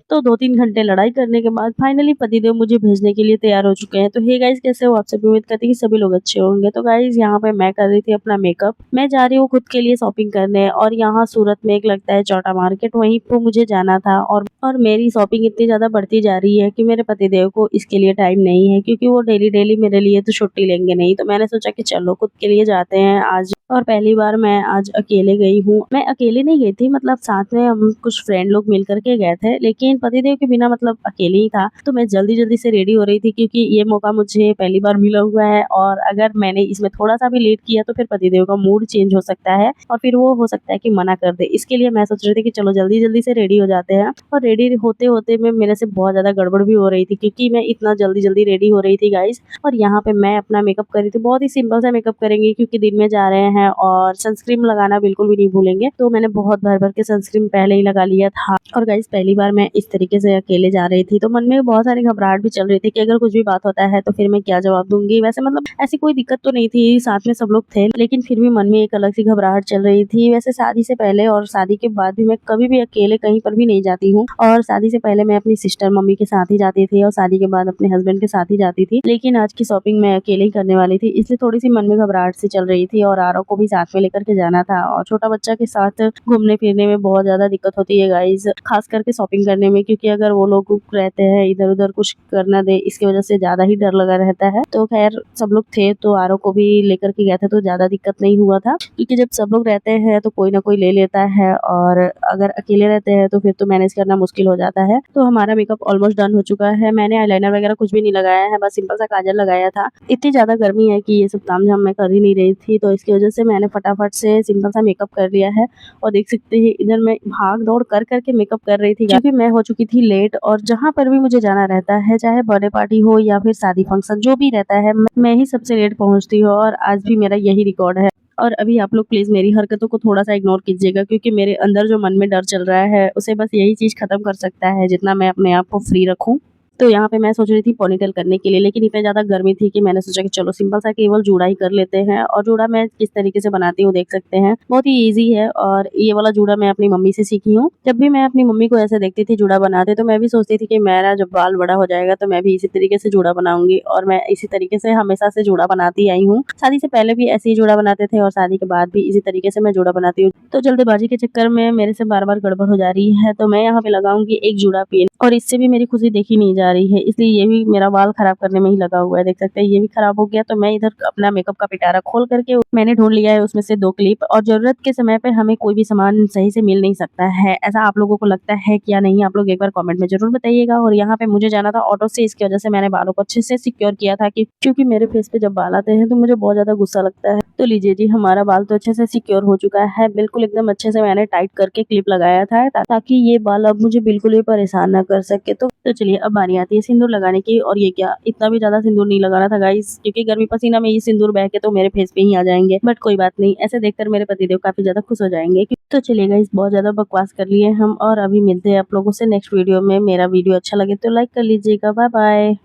तो 2-3 घंटे लड़ाई करने के बाद फाइनली पतिदेव मुझे भेजने के लिए तैयार हो चुके हैं। तो हे गाइस, कैसे हो आप सभी? उम्मीद करती हूँ कि सभी लोग अच्छे होंगे। तो गाइस, यहाँ पे मैं कर रही थी अपना मेकअप। मैं जा रही हूँ खुद के लिए शॉपिंग करने, और यहाँ सूरत में एक लगता है चौटा मार्केट, वहीं पे मुझे जाना था। और मेरी शॉपिंग इतनी ज़्यादा बढ़ती जा रही है कि मेरे पतिदेव को इसके लिए टाइम नहीं है, क्योंकि वो डेली मेरे लिए तो छुट्टी लेंगे नहीं। तो मैंने सोचा कि चलो खुद के लिए जाते हैं आज। और पहली बार मैं आज अकेले गई हूँ। मैं अकेले नहीं गई थी, मतलब साथ में हम कुछ फ्रेंड लोग मिल करके गए थे, लेकिन पतिदेव के बिना मतलब अकेले ही था। तो मैं जल्दी से रेडी हो रही थी, क्योंकि ये मौका मुझे पहली बार मिला हुआ है, और अगर मैंने इसमें थोड़ा-सा भी लेट किया तो फिर पतिदेव का मूड चेंज हो सकता है, और फिर वो हो सकता है कि मना कर दे। इसके लिए मैं सोच रही थी कि चलो जल्दी से रेडी हो जाते हैं। और रेडी होते-होते में मेरे से बहुत ज़्यादा गड़बड़ भी हो रही थी, क्योंकि मैं इतना जल्दी रेडी हो रही थी गाइज़। और यहाँ पे मैं अपना मेकअप कर रही थी। बहुत ही सिंपल सा मेकअप करेंगे, क्योंकि दिन में जा रहे हैं, और सनस्क्रीन लगाना बिल्कुल भी नहीं भूलेंगे। तो मैंने बहुत भर के सनस्क्रीन पहले ही लगा लिया था। और गाइज़, पहली बार मैं इस तरीके से अकेले जा रही थी, तो मन में बहुत सारी घबराहट भी चल रही थी कि अगर कुछ भी बात होता है तो फिर मैं क्या जवाब दूँगी। वैसे मतलब ऐसी कोई दिक्कत तो नहीं थी, साथ में सब लोग थे, लेकिन फिर भी मन में एक अलग सी घबराहट चल रही थी। वैसे शादी से पहले और शादी के बाद भी मैं कभी भी अकेले कहीं पर भी नहीं जाती हूँ, और शादी से पहले मैं अपनी सिस्टर मम्मी के साथ ही जाती थी, और शादी के बाद अपने हस्बैंड के साथ ही जाती थी। लेकिन आज की शॉपिंग मैं अकेले ही करने वाली थी, इसलिए थोड़ी-सी मन में घबराहट सी चल रही थी, और आरव को भी साथ में लेकर के जाना था। और छोटा बच्चा के साथ घूमने-फिरने में बहुत ज़्यादा दिक्कत होती है गाइज़, खास करके शॉपिंग करने में, क्योंकि अगर वो लोग रहते हैं इधर-उधर कुछ कर ना दे, इसकी वजह से ज़्यादा ही डर लगा रहता है। तो खैर सब लोग थे, तो आरव को भी लेकर के गए थे, तो ज़्यादा दिक्कत नहीं हुआ था, क्योंकि जब सब लोग रहते हैं तो कोई ना कोई ले लेता है, और अगर अकेले रहते हैं तो फिर तो मैनेज करना मुश्किल हो जाता है। तो हमारा मेकअप ऑलमोस्ट डन हो चुका है। मैंने आईलाइनर वगैरह कुछ भी नहीं लगाया है, बस सिंपल सा काजल लगाया था। इतनी ज़्यादा गर्मी है कि ये सब तामझाम मैं कर ही नहीं रही थी, तो इसकी वजह से मैंने फटाफट से सिंपल सा मेकअप कर लिया है। और देख सकते हैं इधर मैं भाग-दौड़ कर के मेकअप कर रही थी, क्योंकि मैं हो चुकी थी लेट। और जहाँ पर भी मुझे जाना रहता है, चाहे बर्थडे पार्टी हो या फिर शादी फंक्शन, जो भी रहता है, मैं ही सबसे लेट पहुँचती हूँ, और आज भी मेरा यही रिकॉर्ड है। और अभी आप लोग प्लीज़ मेरी हरकतों को थोड़ा-सा इग्नोर कीजिएगा, क्योंकि मेरे अंदर जो मन में डर चल रहा है, उसे बस यही चीज़ खत्म कर सकता है, जितना मैं अपने आप को फ्री रखूँ। तो यहाँ पे मैं सोच रही थी पोनीटेल करने के लिए, लेकिन इतनी ज़्यादा गर्मी थी कि मैंने सोचा कि चलो सिंपल सा केवल जूड़ा ही कर लेते हैं। और जूड़ा मैं किस तरीके से बनाती हूँ देख सकते हैं, बहुत ही ईज़ी है, और ये वाला जूड़ा मैं अपनी मम्मी से सीखी हूँ। जब भी मैं अपनी मम्मी को ऐसे देखती थी जूड़ा बनाते, तो मैं भी सोचती थी कि मेरा जब बाल बड़ा हो जाएगा तो मैं भी इसी तरीके से जूड़ा बनाऊँगी, और मैं इसी तरीके से हमेशा से जूड़ा बनाती आई हूँ। शादी से पहले भी ऐसे ही जूड़ा बनाते थे, और शादी के बाद भी इसी तरीके से मैं जूड़ा बनाती हूँ। तो जल्दबाजी के चक्कर में मेरे से बार-बार गड़बड़ हो जा रही है, तो मैं यहाँ पे लगाऊँगी एक जूड़ा पिन, और इससे भी मेरी खुशी देखी नहीं जा रही है, इसलिए ये भी मेरा बाल खराब करने में ही लगा हुआ है। देख सकते हैं ये भी खराब हो गया। तो मैं इधर अपना मेकअप का पिटारा खोल करके मैंने ढूँढ लिया है उसमें से 2 क्लिप, और ज़रूरत के समय पे हमें कोई भी सामान सही से मिल नहीं सकता है। ऐसा आप लोगों को लगता है या नहीं? आप लोग एक बार कमेंट में ज़रूर बताइएगा। और यहाँ पे मुझे जाना था ऑटो से, इसकी वजह से मैंने बालों को अच्छे से सिक्योर किया था, कि क्योंकि मेरे फेस पे जब बाल आते हैं तो मुझे बहुत ज़्यादा गुस्सा लगता है। तो लीजिए जी, हमारा बाल तो अच्छे से सिक्योर हो चुका है। बिल्कुल एकदम अच्छे से मैंने टाइट करके क्लिप लगाया था, ताकि ये बाल अब मुझे बिल्कुल भी परेशान ना कर सके। तो चलिए अब बारी आती है सिंदूर लगाने की। और ये क्या, इतना भी ज़्यादा सिंदूर नहीं लगाना था गाइस, क्योंकि गर्मी पसीना में ये सिंदूर बह के तो मेरे फेस पे ही आ जाएंगे। बट कोई बात नहीं, ऐसे देखकर मेरे पतिदेव काफ़ी ज़्यादा खुश हो जाएंगे। तो चलिए गाइस, बहुत ज़्यादा बकवास कर लिए हम, और अभी मिलते हैं आप लोगों से नेक्स्ट वीडियो में। मेरा वीडियो अच्छा लगे तो लाइक कर लीजिएगा। Bye bye.